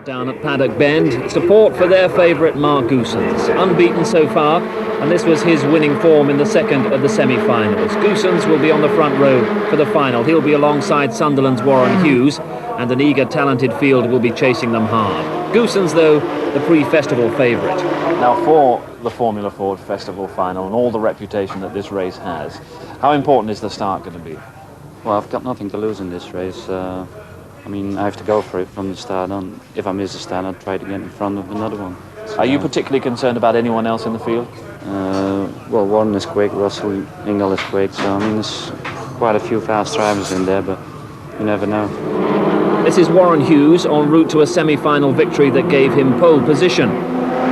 Down at Paddock Bend, support for their favourite Mark Goosens, unbeaten so far, and this was his winning form in the second of the semi-finals. Goosens will be on the front row for the final. He'll be alongside Sunderland's Warren Hughes, and an eager, talented field will be chasing them hard. Goosens, though, the pre-festival favourite. Now, for the Formula Ford Festival final and all the reputation that this race has, how important is the start going to be? Well, I've got nothing to lose in this race. I mean, I have to go for it from the start on. If I miss a start, I'll try to get in front of another one. So, are you particularly concerned about anyone else in the field? Well, Warren is quick, Russell Ingall is quick, so I mean, there's quite a few fast drivers in there, but you never know. This is Warren Hughes en route to a semi-final victory that gave him pole position.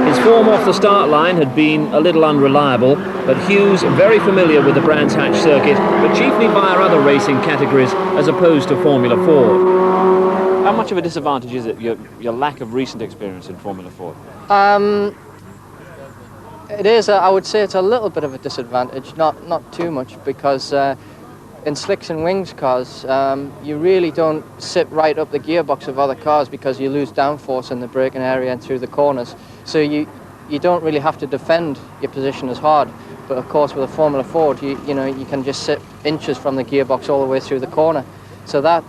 His form off the start line had been a little unreliable, but Hughes very familiar with the Brands Hatch circuit, but chiefly via other racing categories as opposed to Formula Ford. How much of a disadvantage is it, your lack of recent experience in Formula Ford? It is, I would say it's a little bit of a disadvantage, not too much, because in slicks and wings cars, you really don't sit right up the gearbox of other cars because you lose downforce in the braking area and through the corners. So you don't really have to defend your position as hard. But of course with a Formula Ford, you can just sit inches from the gearbox all the way through the corner. So that,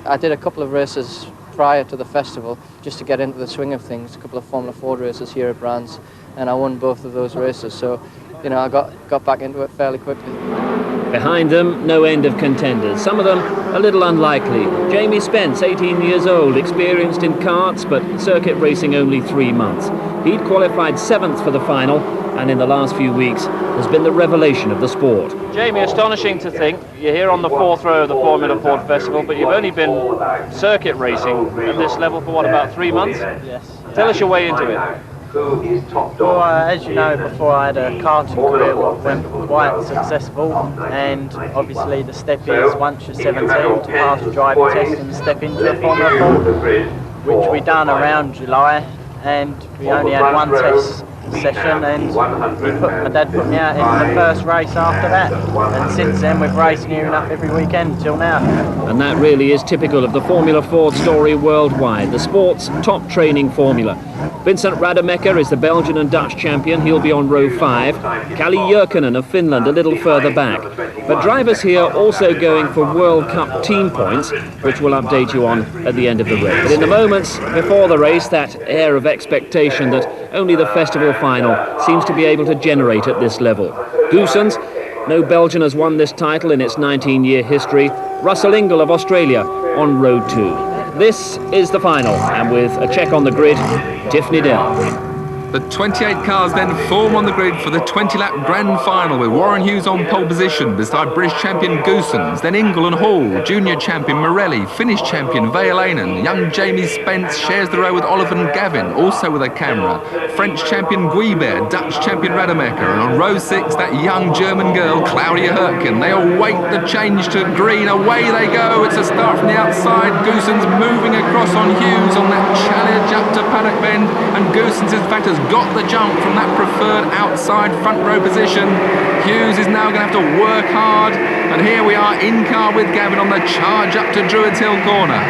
I did a couple of races prior to the festival just to get into the swing of things, a couple of Formula Ford races here at Brands, and I won both of those races. So, I got back into it fairly quickly. Behind them, no end of contenders, some of them a little unlikely. Jamie Spence, 18 years old, experienced in karts, but circuit racing only 3 months. He'd qualified 7th for the final, and in the last few weeks has been the revelation of the sport. Jamie, astonishing to think you're here on the 4th row of the Formula Ford Festival, but you've only been circuit racing at this level for what, about 3 months? Yes. Tell us your way into it. Well, as you know, before I had a karting career went quite successful, and obviously the step is once you're 17 to pass the driving test and step into a Formula Ford, which we done around July, and we only had one test session, and my dad put me out in the first race after that, and since then we've raced near enough every weekend till now. And that really is typical of the Formula Ford story worldwide, the sport's top training formula. Vincent Rademacher is the Belgian and Dutch champion. He'll be on row 5. Kalle Jyrkkänen of Finland a little further back. But drivers here also going for World Cup team points, which we'll update you on at the end of the race. But in the moments before the race, that air of expectation that only the festival final seems to be able to generate at this level. Goosens, no Belgian has won this title in its 19-year history. Russell Ingall of Australia on row 2. This is the final, and with a check on the grid, Tiffany Dell. The 28 cars then form on the grid for the 20-lap grand final with Warren Hughes on pole position beside British champion Goosens, then Ingall and Hall, junior champion Morelli, Finnish champion Vealainen, young Jamie Spence shares the row with Oliver and Gavin, also with a camera, French champion Guibert, Dutch champion Rademacher, and on row 6 that young German girl Claudia Hürtgen. They await the change to green, away they go, it's a start from the outside, Goosens moving across on Hughes on that challenge up to Paddock Bend, and Goosens in fact has got the jump from that preferred outside front row position. Hughes is now going to have to work hard, and here we are in car with Gavin on the charge up to Druids Hill corner.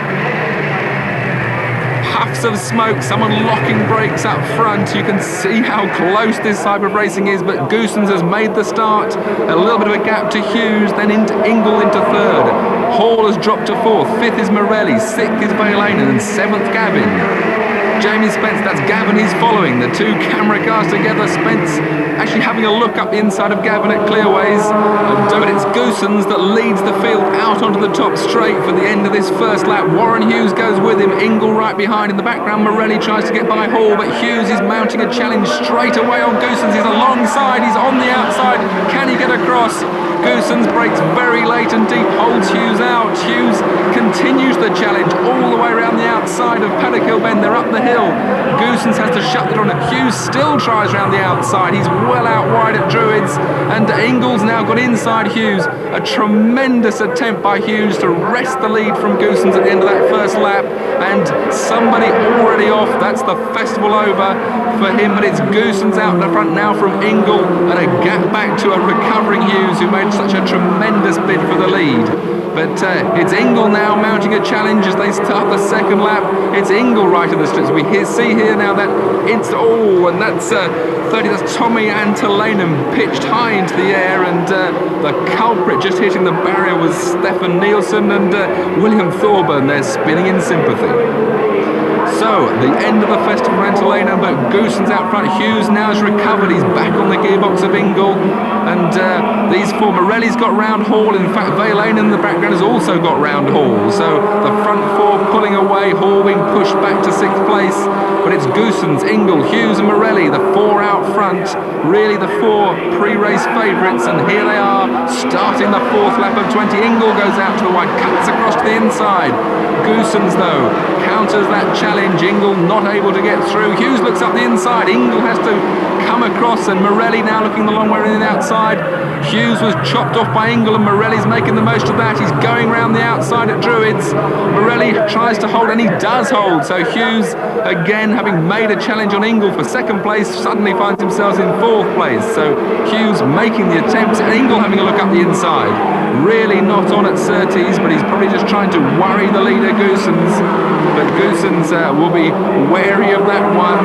Puffs of smoke, someone locking brakes up front. You can see how close this type of racing is, but Goosens has made the start. A little bit of a gap to Hughes, then into Ingall into 3rd. Hall has dropped to 4th, 5th is Morelli, 6th is Vealainen, and 7th Gavin. Jamie Spence, that's Gavin he's following. The two camera cars together. Spence actually having a look up the inside of Gavin at Clearways. But it's Goosens that leads the field out onto the top straight for the end of this first lap. Warren Hughes goes with him. Ingall right behind. In the background, Morelli tries to get by Hall, but Hughes is mounting a challenge straight away on Goosens. He's alongside. He's on the outside. Can he get across? Goosens brakes very late and deep, holds Hughes out. Hughes continues the challenge all the way around the outside of Paddock Hill Bend. They're up the hill. Goosens has to shut the door on. Hughes still tries around the outside. He's well out wide at Druids, and Ingall's now got inside Hughes. A tremendous attempt by Hughes to wrest the lead from Goosens at the end of that first lap, and somebody already Morelli off. That's the festival over for him, but it's Goossens out the front now from Ingle, and a gap back to a recovering Hughes, who made such a tremendous bid for the lead. But it's Ingle now mounting a challenge as they start the second lap. It's Ingle right in the strips. We see here now that it's and that's 30. That's Tommy Antolanum pitched high into the air, and the culprit just hitting the barrier was Stefan Nielsen and William Thorburn. They're spinning in sympathy. So, the end of the festival for Antolanum, but Goossens out front. Hughes now has recovered. He's back on the gearbox of Ingle. And these four, Morelli's got round Hall. In fact, Veilanen in the background has also got round Hall. So, the front four pulling away, Hall being pushed back to 6th place. But it's Goossens, Ingle, Hughes and Morelli, the four out front. Really the four pre-race favourites. And here they are, starting the 4th lap of 20. Ingle goes out to the wide, cuts across to the inside. Goossens, though, counters that challenge. Ingle not able to get through. Hughes looks up the inside. Ingle has to come across, and Morelli now looking the long way in the outside. Hughes was chopped off by Ingle, and Morelli's making the most of that. He's going round the outside at Druids. Morelli tries to hold, and he does hold. So Hughes, again, having made a challenge on Ingle for 2nd place, suddenly finds himself in 4th place. So Hughes making the attempt, and Ingle having a look up the inside. Really not on at Surtees, but he's probably just trying to worry the leader, Goossens. But Goossens will be wary of that one.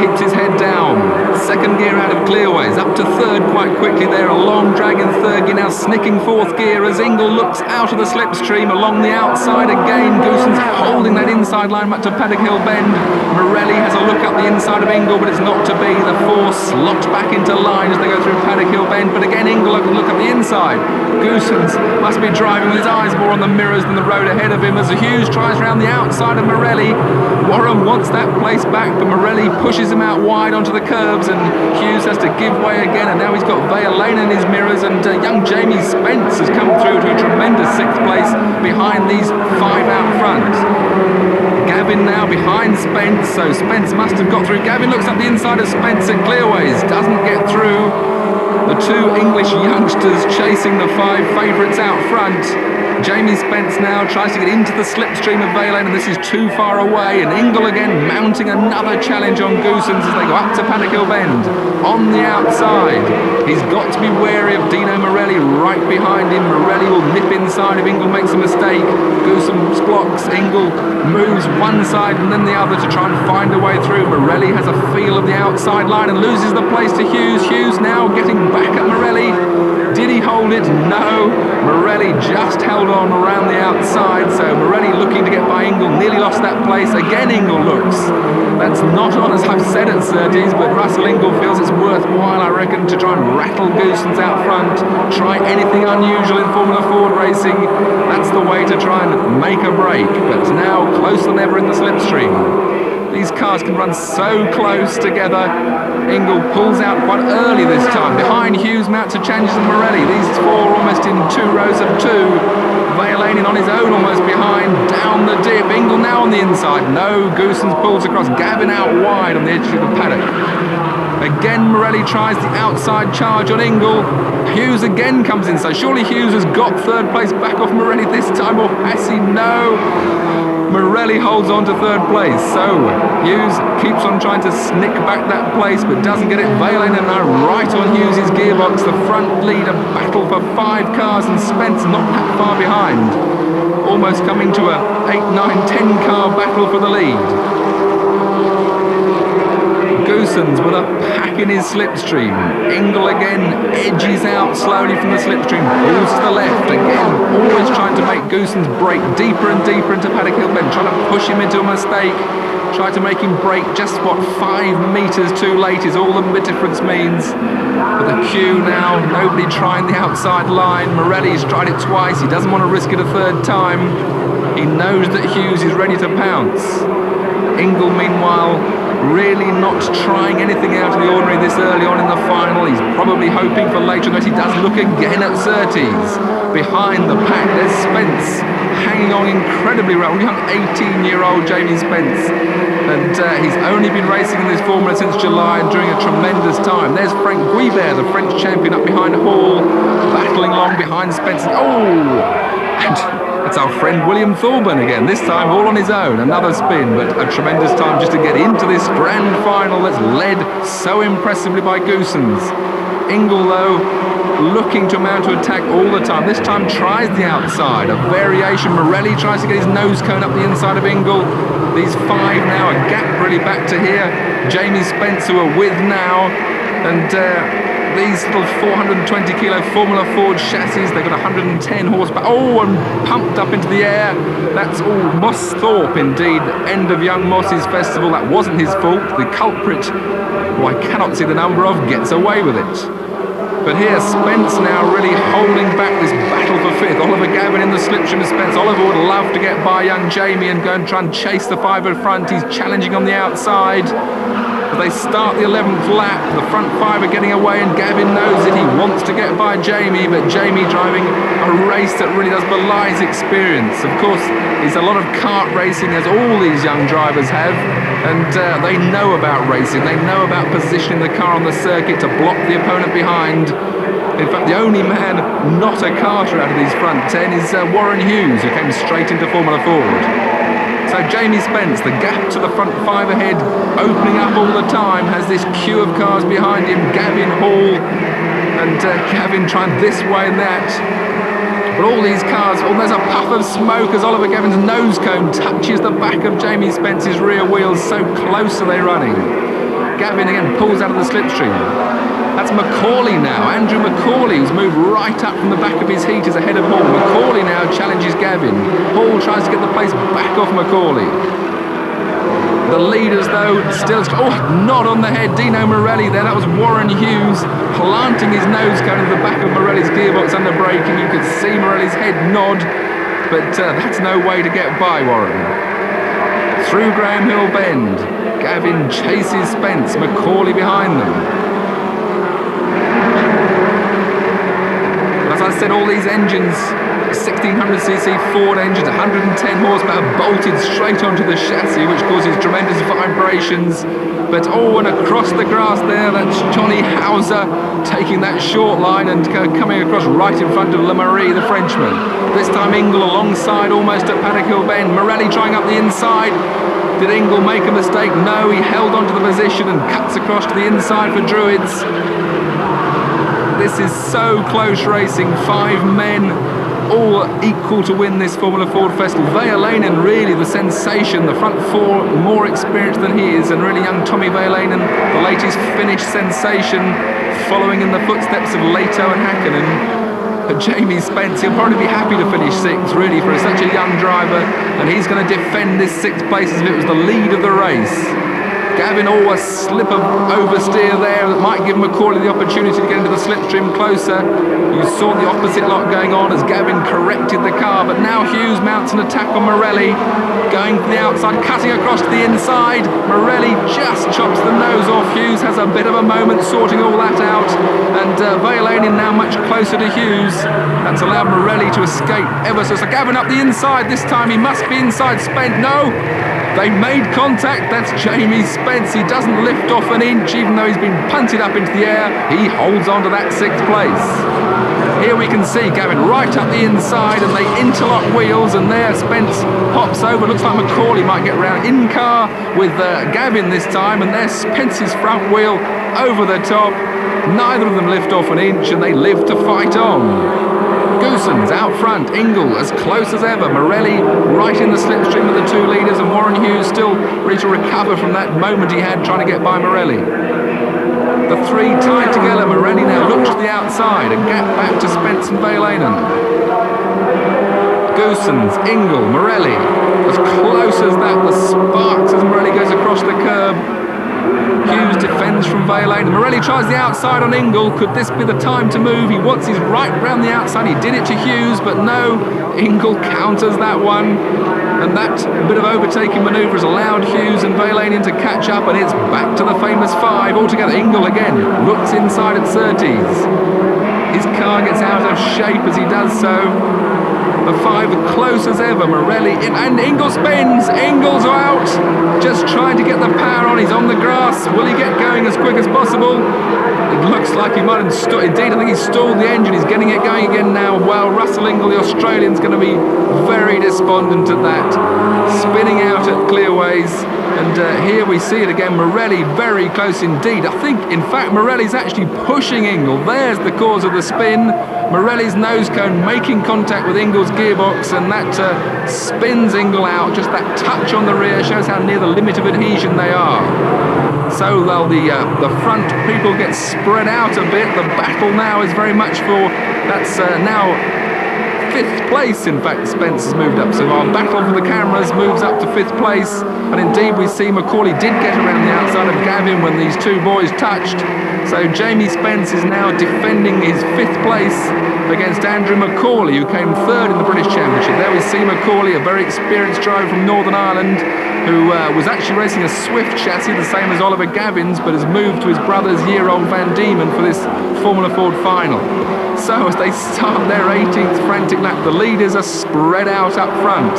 Keeps his head down. 2nd gear out of Clearways, up to 3rd quite quickly there. A long drag in 3rd gear, now snicking 4th gear as Ingle looks out of the slipstream along the outside again. Goossens holding that inside line back to Paddock Hill Bend. Morelli has a look up the inside of Ingle, but it's not to be. The four slot back into line as they go through Paddock Hill Bend, but again Ingle look up the inside. Goossens must be driving with his eyes more on the mirrors than the road ahead of him as Hughes tries round the outside of Morelli. Warren wants that place back, but Morelli pushes him out wide onto the curbs, and Hughes has to give way again, and now he's got Veilanen in his mirrors, and young Jamie Spence has come through to a tremendous 6th place behind these 5 out front. Gavin now behind Spence, so Spence must have got through. Gavin looks up the inside of Spence at Clearways, doesn't get through. The 2 English youngsters chasing the 5 favourites out front. Jamie Spence now tries to get into the slipstream of Veilanen, and this is too far away, and Ingle again mounting another challenge on Goossens as they go up to Paddock Hill Bend. On the outside, he's got to be wary of Dino Morelli right behind him. Morelli will nip inside if Ingle makes a mistake. Goossens blocks, Ingle moves one side and then the other to try and find a way through. Morelli has a feel of the outside line and loses the place to Hughes. Hughes now getting back at Morelli. Did he hold it? No. Morelli just held on around the outside, so Morelli looking to get by Ingle, nearly lost that place. Again Ingle looks. That's not on, as I've said at Surtees, but Russell Ingle feels it's worthwhile, I reckon, to try and rattle Goossens out front, try anything unusual in Formula Ford racing. That's the way to try and make a break, but now closer than ever in the slipstream. These cars can run so close together. Ingle pulls out quite early this time. Behind Hughes mounts a challenge to Morelli. These 4 almost in 2 rows of 2. Veilanen on his own almost behind. Down the dip. Ingle now on the inside. No, Goossens pulls across. Gavin out wide on the edge of the paddock. Again Morelli tries the outside charge on Ingle. Hughes again comes in. So surely Hughes has got 3rd place back off Morelli this time, or has he? No. Morelli holds on to 3rd place, so Hughes keeps on trying to snick back that place but doesn't get it. Veilanen now right on Hughes' gearbox, the front leader battle for 5 cars, and Spence not that far behind. Almost coming to a 8, 9, 10 car battle for the lead. Goossens with a pack in his slipstream. Ingle again edges out slowly from the slipstream, pulls to the left again, always trying to make Goossens break deeper and deeper into Paddock Hill Bend, trying to push him into a mistake, try to make him break just 5 metres too late is all the difference means. But the queue now, nobody trying the outside line. Morelli's tried it twice, he doesn't want to risk it a 3rd time. He knows that Hughes is ready to pounce. Ingle meanwhile really not trying anything out of the ordinary this early on in the final. He's probably hoping for later, but he does look again at Surtees. Behind the pack there's Spence hanging on incredibly well. Young 18-year-old Jamie Spence, and he's only been racing in this formula since July and doing a tremendous time. There's Frank Guibert, the French champion, up behind Hall, battling along behind Spence. Oh, and That's our friend William Thorburn again, this time all on his own. Another spin, but a tremendous time just to get into this grand final that's led so impressively by Goossens. Ingle, though, looking to mount to attack all the time. This time tries the outside. A variation. Morelli tries to get his nose cone up the inside of Ingle. These five now, a gap really back to here. Jamie Spence, who are with now. And these little 420 kilo Formula Ford chassis, they've got 110 horsepower. Oh, and pumped up into the air. That's all Moss Thorpe, indeed. End of young Moss's festival. That wasn't his fault. The culprit, who I cannot see the number of, gets away with it. But here, Spence now really holding back this battle for fifth. Oliver Gavin in the slipstream of Spence. Oliver would love to get by young Jamie and go and try and chase the five at front. He's challenging on the outside. As they start the 11th lap, the front five are getting away and Gavin knows that he wants to get by Jamie, but Jamie driving a race that really does belie his experience. Of course, it's a lot of kart racing, as all these young drivers have, and they know about racing. They know about positioning the car on the circuit to block the opponent behind. In fact, the only man not a karter out of these front 10 is Warren Hughes, who came straight into Formula Ford. So Jamie Spence, the gap to the front five ahead, opening up all the time, has this queue of cars behind him. Gavin Hall and Gavin trying this way and that. But all these cars, oh, there's a puff of smoke as Oliver Gavin's nose cone touches the back of Jamie Spence's rear wheels. So close are they running. Gavin again pulls out of the slipstream. That's Macaulay now. Andrew Macaulay, who's moved right up from the back of his heat, is ahead of Hall. Macaulay now challenges Gavin. Hall tries to get the place back off Macaulay. The leaders, though, still... Oh, not on the head. Dino Morelli there. That was Warren Hughes planting his nose cone into the back of Morelli's gearbox under braking. You could see Morelli's head nod, but that's no way to get by Warren. Through Graham Hill Bend, Gavin chases Spence. Macaulay behind them. As I said, all these engines, 1600cc Ford engines, 110 horsepower bolted straight onto the chassis, which causes tremendous vibrations. But oh, and across the grass there, that's Johnny Hauser taking that short line and coming across right in front of Lemarie, the Frenchman. This time Ingle alongside, almost at Paddock Hill Bend. Morelli trying up the inside. Did Ingle make a mistake? No, he held onto the position and cuts across to the inside for Druids. This is so close racing, five men, all equal to win this Formula Ford Festival. Vejalainen really the sensation, the front four more experienced than he is, and really young Tommy Vejalainen, the latest Finnish sensation, following in the footsteps of Leito and Häkkinen. But Jamie Spence, he'll probably be happy to finish sixth, really, for such a young driver, and he's going to defend this sixth place as if it was the lead of the race. Gavin, oh, a slip of oversteer there that might give Macaulay the opportunity to get into the slipstream closer. You saw the opposite lot going on as Gavin corrected the car, but now Hughes mounts an attack on Morelli, going from the outside, cutting across to the inside. Morelli just chops the nose off. Hughes has a bit of a moment sorting all that out, and Vejalainen now much closer to Hughes. That's allowed Morelli to escape ever so. So Gavin up the inside, this time he must be inside Spence. No! They made contact. That's Jamie Spence. He doesn't lift off an inch, even though he's been punted up into the air. He holds on to that sixth place. Here we can see Gavin right up the inside, and they interlock wheels, and there Spence pops over. Looks like Macaulay might get round in car with Gavin this time, and there's Spence's front wheel over the top. Neither of them lift off an inch, and they live to fight on. Goossens out front, Ingle as close as ever, Morelli right in the slipstream with the two leaders, and Warren Hughes still ready to recover from that moment he had trying to get by Morelli. The three tied together. Morelli now looks to the outside, a gap back to Spence and Vejalainen. Goossens, Ingle, Morelli, as close as that, the sparks as Morelli goes across the curb. Hughes defends from Vejalainen. Morelli tries the outside on Ingle. Could this be the time to move? He wants his right round the outside. He did it to Hughes, but no. Ingle counters that one. And that bit of overtaking manoeuvre has allowed Hughes and Vejalainen to catch up, and it's back to the famous five altogether. Ingle again looks inside at Surtees. His car gets out of shape as he does so. The five are close as ever. Morelli in, and Ingle spins. Ingle's out. Just trying to get the power on. He's on the grass pace. Will he get going as quick as possible? It looks like he might have indeed, I think he's stalled the engine. He's getting it going again now. Well, Russell Ingall, the Australian's going to be very despondent at that. Spinning out at clearways. And here we see it again, Morelli very close indeed. I think, in fact, Morelli's actually pushing Ingall. There's the cause of the spin. Morelli's nose cone making contact with Ingall's gearbox, and that spins Ingall out. Just that touch on the rear shows how near the limit of adhesion they are. So the front people get spread out a bit. The battle now is very much for, that's now 5th place. In fact, Spence has moved up, so our battle for the cameras moves up to 5th place. And indeed we see Macaulay did get around the outside of Gavin when these two boys touched. So Jamie Spence is now defending his 5th place against Andrew Macaulay, who came 3rd in the British Championship. There we see Macaulay, a very experienced driver from Northern Ireland, who was actually racing a Swift chassis, the same as Oliver Gavin's, but has moved to his brother's year-old Van Diemen for this Formula Ford final. So as they start their 18th frantic lap, the leaders are spread out up front.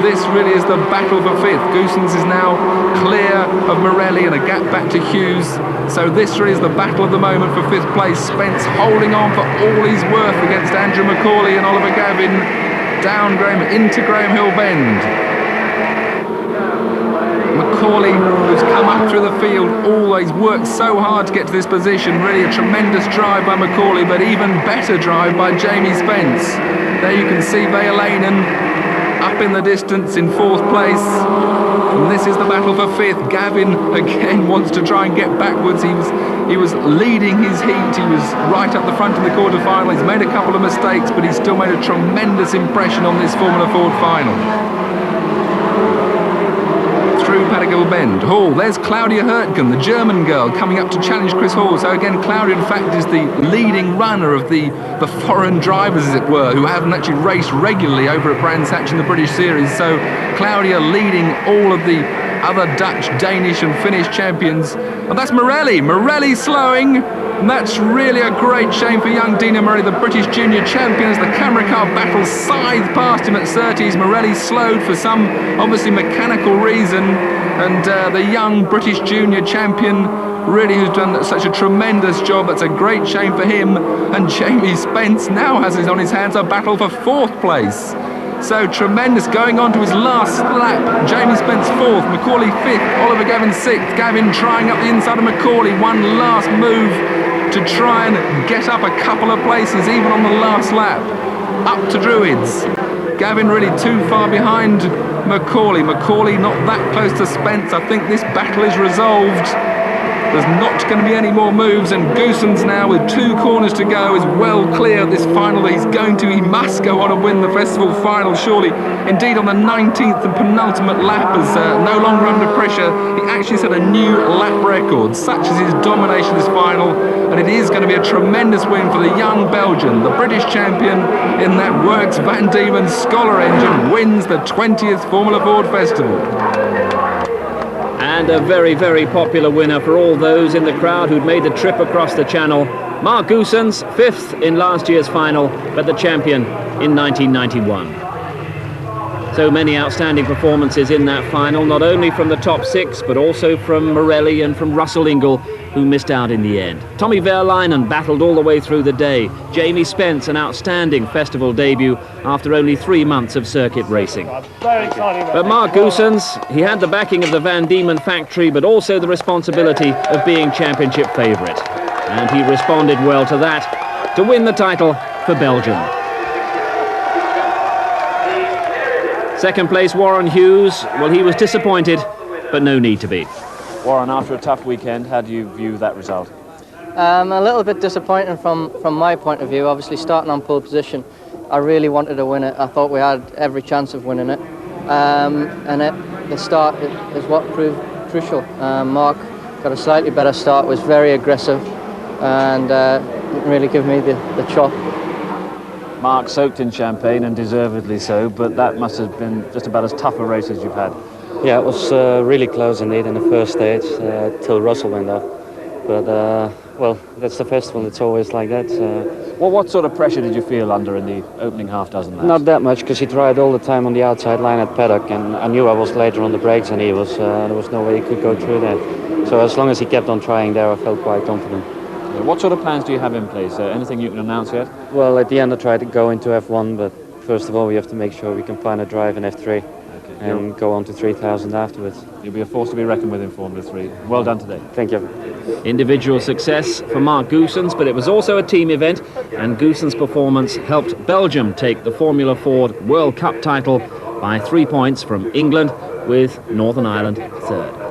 This really is the battle for 5th. Goossens is now clear of Morelli and a gap back to Hughes. So this really is the battle of the moment for 5th place. Spence holding on for all he's worth against Andrew Macaulay and Oliver Gavin down into Graham Hill Bend. Macaulay, who's come up through the field, always worked so hard to get to this position. Really a tremendous drive by Macaulay, but even better drive by Jamie Spence. There you can see Vejalainen up in the distance in 4th place. And this is the battle for 5th. Gavin again wants to try and get backwards. He was leading his heat. He was right up the front in the quarterfinal. He's made a couple of mistakes, but he's still made a tremendous impression on this Formula Ford final. Through Paddock Bend. Hall, there's Claudia Hurtgen, the German girl, coming up to challenge Chris Hall. So again, Claudia in fact is the leading runner of the foreign drivers, as it were, who haven't actually raced regularly over at Brands Hatch in the British Series. So Claudia leading all of the other Dutch, Danish and Finnish champions. And that's Morelli. Morelli slowing. And that's really a great shame for young Dino Morelli, the British junior champion, as the camera car battle scythed past him at 30s. Morelli slowed for some, obviously, mechanical reason. And the young British junior champion, really, who's done such a tremendous job. That's a great shame for him. And Jamie Spence now has on his hands a battle for 4th place. So tremendous, going on to his last lap. Jamie Spence 4th, Macaulay 5th, Oliver Gavin 6th. Gavin trying up the inside of Macaulay. One last move to try and get up a couple of places, even on the last lap. Up to Druids. Gavin really too far behind Macaulay. Macaulay not that close to Spence. I think this battle is resolved. There's not going to be any more moves, and Goossens now with 2 corners to go is well clear of this final that he must go on and win the festival final, surely. Indeed, on the 19th and penultimate lap, as no longer under pressure, he actually set a new lap record. Such is his domination of this final, and it is going to be a tremendous win for the young Belgian. The British champion in that Works Van Diemen Scholar engine wins the 20th Formula Ford Festival. And a very, very popular winner for all those in the crowd who'd made the trip across the channel. Mark Goossens, 5th in last year's final, but the champion in 1991. So many outstanding performances in that final, not only from the top 6, but also from Morelli and from Russell Ingall, who missed out in the end. Tommy Vejalainen battled all the way through the day. Jamie Spence, an outstanding festival debut after only 3 months of circuit racing. But Mark Goossens, he had the backing of the Van Diemen factory, but also the responsibility of being championship favourite. And he responded well to that, to win the title for Belgium. Second place, Warren Hughes. Well, he was disappointed, but no need to be. Warren, after a tough weekend, how do you view that result? A little bit disappointing from my point of view. Obviously, starting on pole position, I really wanted to win it. I thought we had every chance of winning it. The start is what proved crucial. Mark got a slightly better start, was very aggressive, and didn't really give me the chop. Mark soaked in champagne, and deservedly so, but that must have been just about as tough a race as you've had. Yeah, it was really close indeed in the first stage till Russell went off. But Well, that's the festival. It's always like that. Well, what sort of pressure did you feel under in the opening half dozen laps? Not that much, because he tried all the time on the outside line at paddock, and I knew I was later on the brakes, and he was. There was no way he could go through that. So as long as he kept on trying there, I felt quite confident. What sort of plans do you have in place? Anything you can announce yet? Well, at the end I tried to go into F1, but first of all we have to make sure we can find a drive in F3 and go on to 3000 afterwards. You'll be a force to be reckoned with in Formula 3. Well done today. Thank you. Individual success for Mark Goossens, but it was also a team event, and Goossens' performance helped Belgium take the Formula Ford World Cup title by 3 points from England, with Northern Ireland third.